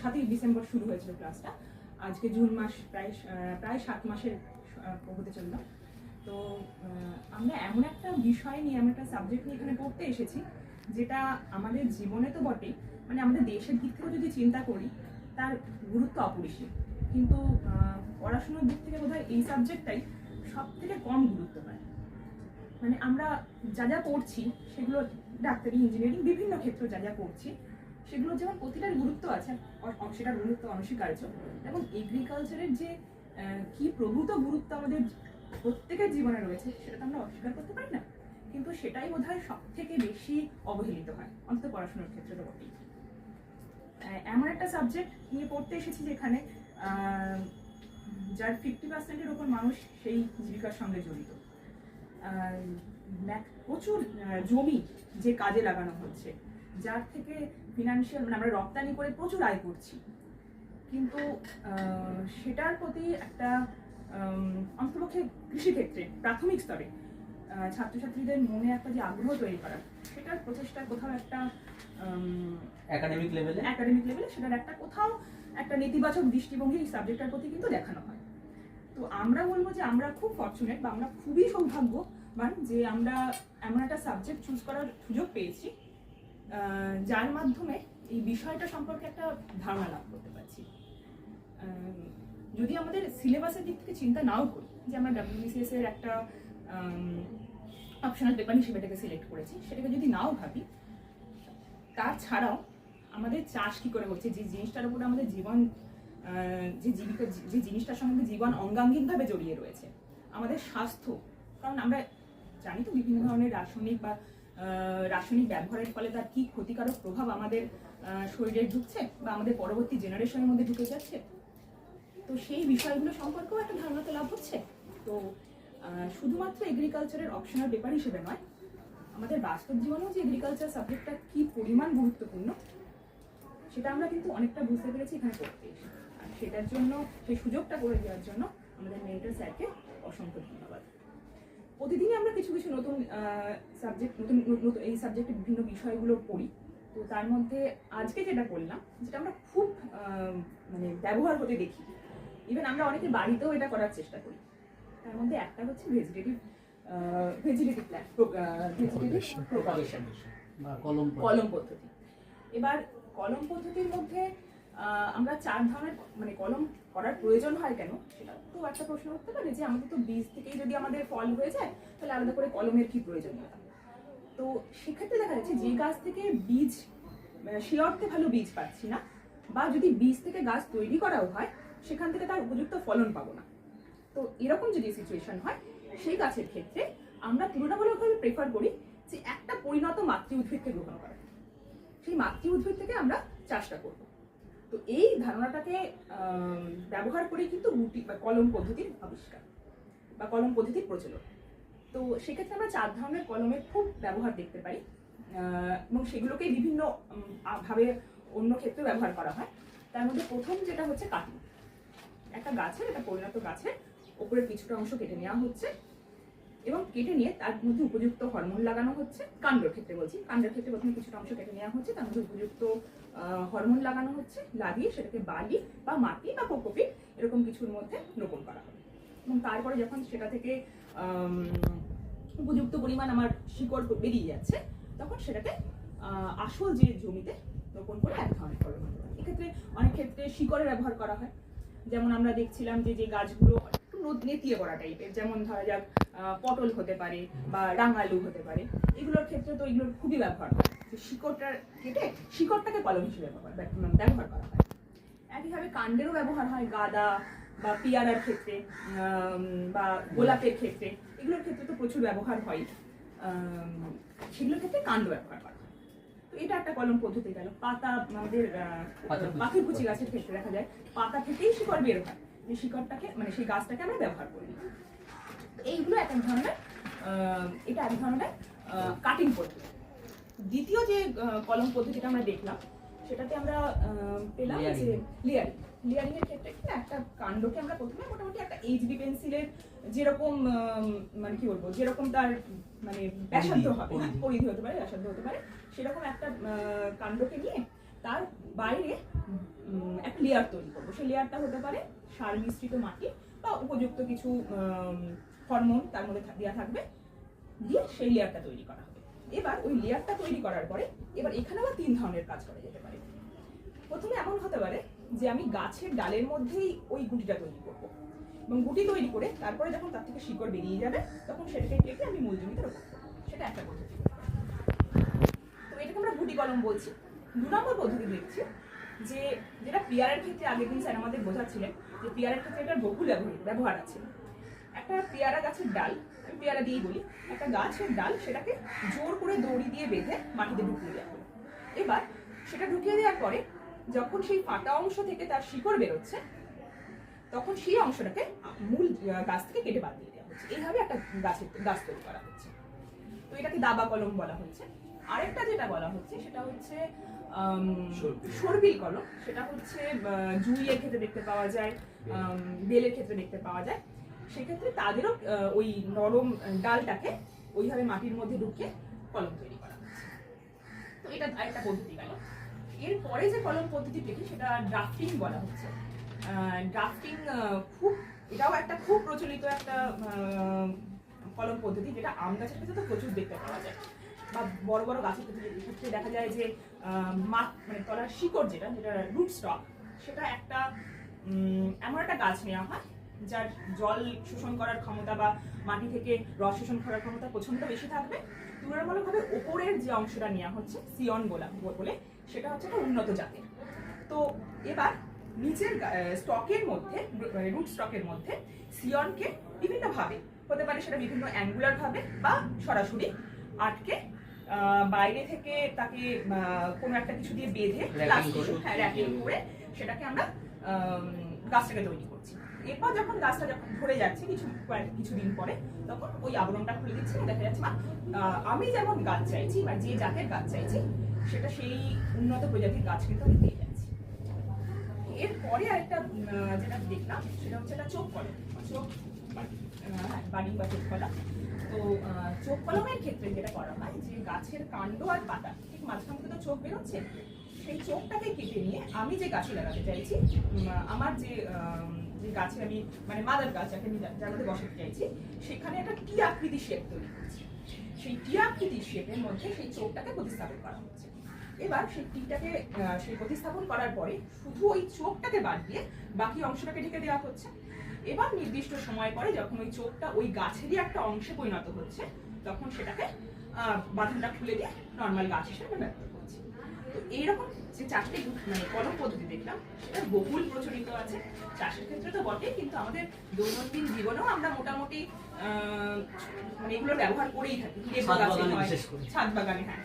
7ই December শুরু হয়েছিল ক্লাসটা, আজকে জুন মাস, প্রায় 7 মাসের হতে চলল। তো আমরা এমন একটা বিষয় নিয়ে, এমন একটা সাবজেক্ট নিয়ে এখানে পড়তে এসেছি যেটা আমাদের জীবনে তো বটেই, মানে আমাদের দেশের দিক থেকে যদি চিন্তা করি তার গুরুত্ব অপরিসীম, কিন্তু পড়াশোনার দিক থেকে বোধহয় এই সাবজেক্টটাই সব থেকে কম গুরুত্ব পায়। মানে আমরা যা যা পড়ছি সেগুলো, ডাক্তারি, ইঞ্জিনিয়ারিং, বিভিন্ন ক্ষেত্রে যা যা পড়ছি সেগুলো যেমন প্রতিটার গুরুত্ব আছে, সেটার গুরুত্ব অনস্বীকার্য, এবং এগ্রিকালচারের যে কি প্রভূত গুরুত্ব আমাদের প্রত্যেকের জীবনে রয়েছে সেটা তো আমরা অস্বীকার করতে পারি না, কিন্তু সেটাই বোধহয় সব থেকে বেশি অবহেলিত হয়, অন্তত পড়াশোনার ক্ষেত্রে তো বটেই। এমন একটা সাবজেক্ট নিয়ে পড়তে এসেছি যেখানে যার 50%-এর উপর মানুষ সেই জীবিকার সঙ্গে জড়িত। প্রচুর জমি যে কাজে লাগানো হচ্ছে, যার থেকে ফিনান্সিয়াল, মানে আমরা রপ্তানি করে প্রচুর আয় করছি, কিন্তু সেটার প্রতি একটা অন্তপক্ষে কৃষিক্ষেত্রে প্রাথমিক স্তরে ছাত্রছাত্রীদের মনে একটা যে আগ্রহ তৈরি করা, সেটার প্রচেষ্টা কোথাও একটা একাডেমিক লেভেলে সেটার একটা কোথাও একটা নেতিবাচক দৃষ্টিভঙ্গি এই সাবজেক্টটার প্রতি কিন্তু দেখানো হয়। তো আমরা বলবো যে আমরা খুব ফরচুনেট, বা আমরা খুবই সৌভাগ্যবান যে আমরা এমন একটা সাবজেক্ট চুজ করার সুযোগ পেয়েছি যার মাধ্যমে এই বিষয়টা সম্পর্কে একটা ধারণা লাভ করতে পারছি। যদি আমাদের সিলেবাসের দিক থেকে চিন্তা নাও করি, যে আমরা WBCS এর একটা অপশনাল পেপার হিসেবে এটাকে সিলেক্ট করেছি, সেটাকে যদি নাও ভাবি, তাছাড়াও আমাদের চাষ কি করে হচ্ছে, যে জিনিসটার উপর আমাদের জীবন, যে জীবিকা, যে জিনিসটার সঙ্গে জীবন অঙ্গাঙ্গিকভাবে জড়িয়ে রয়েছে, আমাদের স্বাস্থ্য, কারণ আমরা জানি তো বিভিন্ন ধরনের রাসায়নিক ব্যবহারের ফলে তার কি ক্ষতিকারক প্রভাব আমাদের শরীরে ঢুকছে বা আমাদের পরবর্তী জেনারেশনের মধ্যে ঢুকে যাচ্ছে, তো সেই বিষয়গুলো সম্পর্কেও একটা ধারণা তো লাভ হচ্ছে। তো শুধুমাত্র এগ্রিকালচারের অপশনাল পেপার হিসেবে নয়, আমাদের বাস্তব জীবনেও যে এগ্রিকালচার সাবজেক্টটা কি পরিমাণ গুরুত্বপূর্ণ সেটা আমরা কিন্তু অনেকটা বুঝতে পেরেছি এখানে পড়তে এসে, আর সেটার জন্য, সেই সুযোগটা করে দেওয়ার জন্য আমাদের মেন্টর স্যারকে অসংখ্য ধন্যবাদ। প্রতিদিনই আমরা কিছু কিছু নতুন সাবজেক্ট, নতুন এই সাবজেক্টের বিভিন্ন বিষয়গুলো পড়ি। তো তার মধ্যে আজকে যেটা করলাম, যেটা আমরা খুব মানে ব্যবহার হতে দেখি, ইভেন আমরা অনেকে বাড়িতেও এটা করার চেষ্টা করি, তার মধ্যে একটা হচ্ছে ভেজিটেটিভ প্রপাগেশন বা কলম পদ্ধতি। এবার কলম পদ্ধতির মধ্যে আমরা 4 ধরনের, মানে কলম করার প্রয়োজন হয় কেন, সেটা তো একটা প্রশ্ন উঠতে পারে, যে আমাদের তো বীজ থেকেই যদি আমাদের ফল হয়ে যায় তাহলে আলাদা করে কলমের কি প্রয়োজনীয়তা। তো সেক্ষেত্রে দেখা যাচ্ছে যে গাছ থেকে বীজ, সে অর্থে ভালো বীজ পাচ্ছি না, বা যদি বীজ থেকে গাছ তৈরি করাও হয় সেখান থেকে তার উপযুক্ত ফলন পাবো না। তো এরকম যদি সিচুয়েশন হয়, সেই গাছের ক্ষেত্রে আমরা তুলনামূলকভাবে প্রেফার করি যে একটা পরিণত মাতৃ উদ্ভিদকে গ্রহণ করা, সেই মাতৃ উদ্ভিদ থেকে আমরা চাষটা করব। তো এই ধারণাটাকে ব্যবহার করে কিন্তু রুটি বা কলম পদ্ধতির আবিষ্কার বা কলম পদ্ধতির প্রচলন। তো সেক্ষেত্রে আমরা 4 ধরনের কলমের খুব ব্যবহার দেখতে পাই, এবং সেগুলোকে বিভিন্ন ভাবে অন্য ক্ষেত্রে ব্যবহার করা হয়। তার মধ্যে প্রথম যেটা হচ্ছে কাটিং। একটা গাছের, একটা পরিণত গাছের ওপরের কিছুটা অংশ কেটে নেওয়া হচ্ছে, এবং কেটে নিয়ে তার মধ্যে উপযুক্ত হরমোন লাগানো হচ্ছে। কাণ্ডের ক্ষেত্রে বলছি, কাণ্ডের ক্ষেত্রে প্রথমে কিছুটা অংশ কেটে নেওয়া হচ্ছে, তার মধ্যে উপযুক্ত হরমোন লাগানো হচ্ছে, লাগিয়ে সেটাকে বালি বা মাটি বা কোকোপিট এরকম কিছুর মধ্যে রোপণ করা হবে, এবং তারপরে যখন সেটা থেকে উপযুক্ত পরিমাণ আমার শিকড় বেরিয়ে যাচ্ছে, তখন সেটাকে আসল যে জমিতে রোপণ করে এক ধরনের ফলন হতে পারে। এক্ষেত্রে অনেক ক্ষেত্রে শিকড়ের ব্যবহার করা হয়, যেমন আমরা দেখছিলাম যে গাছগুলো একটু নেতিয়ে পড়া টাইপের, যেমন ধরা যাক পটল হতে পারে বা রাঙালু হতে পারে, এগুলোর ক্ষেত্রে তো এগুলোর খুবই ব্যবহার হয়, যে শিকড়টা কেটে শিকড়টাকে কলম হিসেবে ব্যবহার করা হয়। একইভাবে কাণ্ডেরও ব্যবহার হয়, গাঁদা বা পিয়ারার ক্ষেত্রে বা গোলাপের ক্ষেত্রে, এগুলোর ক্ষেত্রে তো প্রচুর ব্যবহার হয়, সেগুলোর ক্ষেত্রে কাণ্ড ব্যবহার করা হয়। তো এটা একটা কলম পদ্ধতি গেল। পাতা, আমাদের পাখিরকুচি গাছের ক্ষেত্রে দেখা যায় পাতা থেকেই শিকড় বের হয়, যে শিকড়টাকে, মানে সেই গাছটাকে আমরা ব্যবহার করি। এইগুলো এক ধরনের, এটা এক ধরনের কাটিং পদ্ধতি। দ্বিতীয় যে কলম পদ্ধতিটা আমরা দেখলাম, সেটাতে আমরা পেলাম যে লেয়ারিং এর ক্ষেত্রে একটা কাণ্ডকে আমরা প্রথমে মোটামুটি একটা HB পেন্সিলের যেরকম, মানে কি বলবো, যেরকম তার মানে ব্যাসার্ধ হবে, পরিধি হতে পারে, ব্যাসার্ধ হতে পারে, সেরকম একটা কাণ্ডকে নিয়ে তার বাইরে একটা লেয়ার তৈরি করবো। সেই লেয়ারটা হতে পারে সার মিশ্রিত মাটি বা উপযুক্ত কিছু হরমোন তার মধ্যে দেওয়া থাকবে, দিয়ে সেই লেয়ারটা তৈরি করা হবে। এবার ওই লেয়ারটা তৈরি করার পরে এবার এখানে আবার 3 ধরনের কাজ করা যেতে পারে। প্রথমে এমন হতে পারে যে আমি গাছের ডালের মধ্যেই ওই গুটিটা তৈরি করবো, এবং গুটি তৈরি করে তারপরে যখন তার থেকে শিকড় বেরিয়ে যাবে তখন সেটাকে কেটে আমি মূল জমিতে রোপণ করবো। সেটা একটা পদ্ধতি। তো এটাকে আমরা গুটি কলম বলছি। 2 নম্বর পদ্ধতি দেখছি যে যেটা পেয়ারের ক্ষেত্রে আগের দিন স্যার আমাদের বোঝাচ্ছিলেন যে পেয়ারের ক্ষেত্রে এটার বহুল ব্যবহার আছে। একটা পেয়ারা গাছের ডাল, আমি পেয়ারা দিয়েই বলি, একটা গাছের ডাল সেটাকে জোর করে দড়ি দিয়ে বেঁধে মাটিতে ঢুকিয়ে দেওয়া হলো। এবার সেটা ঢুকিয়ে দেওয়ার পরে যখন সেই ফাটা অংশ থেকে তার শিকড় বেরোচ্ছে তখন সেই অংশটাকে মূল গাছ থেকে কেটে বাদ দিয়ে দেওয়া হচ্ছে। এইভাবে একটা গাছ তৈরি করা হচ্ছে। তো এটাকে দাবা কলম বলা হচ্ছে। আরেকটা যেটা বলা হচ্ছে সেটা হচ্ছে সরবিল কলম। সেটা হচ্ছে জুঁইয়ের ক্ষেত্রে দেখতে পাওয়া যায়, বেলের ক্ষেত্রে দেখতে পাওয়া যায়। সেক্ষেত্রে তাদেরও ওই নরম ডালটাকে ওইভাবে মাটির মধ্যে ঢুকিয়ে কলম তৈরি করা হচ্ছে। তো এটা আরেকটা পদ্ধতি গেল। এরপরে যে কলম পদ্ধতি দেখি সেটা ড্রাফটিং বলা হচ্ছে। ড্রাফটিং এটাও একটা খুব প্রচলিত একটা কলম পদ্ধতি, যেটা আম গাছের ক্ষেত্রে তো প্রচুর দেখতে পাওয়া যায়, বা বড় বড় গাছের ক্ষেত্রে দেখা যায় যে মানে তলার শিকড় যেটা রুট স্টক, সেটা একটা এমন একটা গাছ নেওয়া হয় যার জল শোষণ করার ক্ষমতা বা মাটি থেকে রস শোষণ করার ক্ষমতা প্রচন্ড বেশি থাকবে। তুলনামূলকভাবে ওপরের যে অংশটা নেওয়া হচ্ছে সিয়ন বলে, সেটা হচ্ছে একটা উন্নত জাতের। তো এবার নিচের স্টকের মধ্যে, রুট স্টকের মধ্যে সিয়নকে বিভিন্নভাবে, হতে পারে সেটা বিভিন্ন অ্যাঙ্গুলার ভাবে বা সরাসরি আটকে বাইরে থেকে তাকে কোনো একটা কিছু দিয়ে বেঁধে র্যাপিং করে সেটাকে আমরা গাছটাকে তৈরি করছি। এরপর যখন গাছটা ধরে যাচ্ছে কিছুদিন পরে, তখন ওই আবরণটা খুলে দিচ্ছি, দেখা যাচ্ছে আমি যেমন গাছ চাইছি বা যে জাতের গাছ চাইছি সেটা সেই উন্নত প্রজাতির গাছ কিন্তু আমি পেয়ে যাচ্ছি। এরপরে আরেকটা যেটা দেখলাম সেটা হচ্ছে একটা চোখ কলম, বাড়ি বা চোখ কলা। তো চোখ কলমের ক্ষেত্রে যেটা করা হয় যে গাছের কাণ্ড আর পাতা ঠিক মাঝখান থেকে তো চোখ বেরোচ্ছে, সেই চোখটাকে কেটে নিয়ে আমি যে গাছে লাগাতে চাইছি, আমার যে গাছে আমি মানে মাদার গাছ যাকে আমি যার মধ্যে বসাতে চাইছি, সেখানে একটা টি আকৃতি শেপ তৈরি করছি। সেই টি আকৃতির শেপের মধ্যে সেই চোখটাকে প্রতিস্থাপন করা হচ্ছে। এবার সেই টিটাকে সেই প্রতিস্থাপন করার পরে শুধু ওই চোখটাকে বাদ দিয়ে বাকি অংশটাকে ঢেকে দেওয়া হচ্ছে। এবার নির্দিষ্ট সময় পরে যখন ওই চোখটা ওই গাছেরই একটা অংশে পরিণত হচ্ছে, তখন সেটাকে বাঁধনটা খুলে দিয়ে নর্মাল গাছ হিসেবে ব্যবহার করছি। তো এইরকম যে 4টে মানে কলম পদ্ধতি দেখলাম, সেটা বহুল প্রচলিত আছে। চাষের ক্ষেত্রে তো বটেই, কিন্তু আমাদের দৈনন্দিন জীবনেও আমরা মোটামুটি মানে এগুলো ব্যবহার করেই থাকি। ছাদ বাগানে, হ্যাঁ।